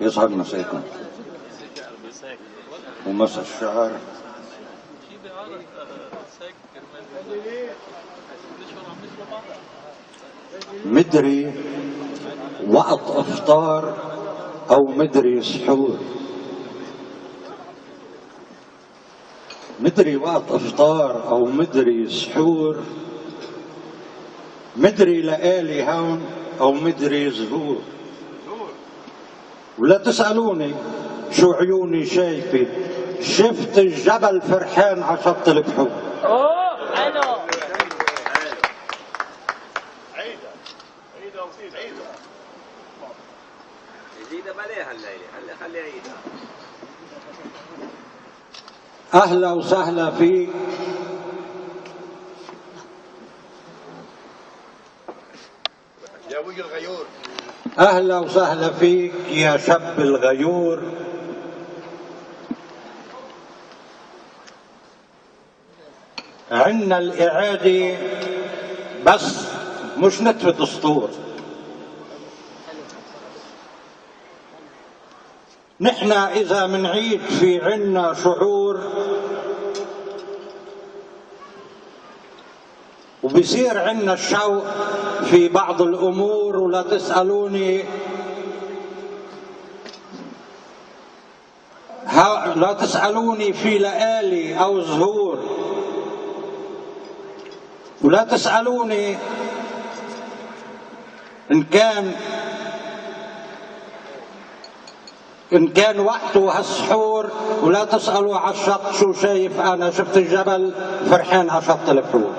يسعد مساكم ومسا الشعر. مدري وقت افطار او مدري سحور، مدري وقت افطار او مدري سحور، مدري لقالي هون او مدري زهور. ولا تسألوني شو عيوني شايفة، شفت الجبل فرحان عشط البحور. اوه حلو. جديدة بلاها الليلة، خليها عيدها. أهلا وسهلا فيك يا وجه الغيور. أهلا وسهلا فيك يا شاب الغيور. عنا الإعادة بس مش نتفة اسطور. نحن إذا منعيد في عنا شعور وبصير عنا الشوق في بعض الأمور. ولا تسألوني لا تسألوني في لآلي أو زهور، ولا تسألوني إن كان وقته هالسحور. ولا تسألوا على الشط شو شايف أنا، شفت الجبل فرحان على شط البحور.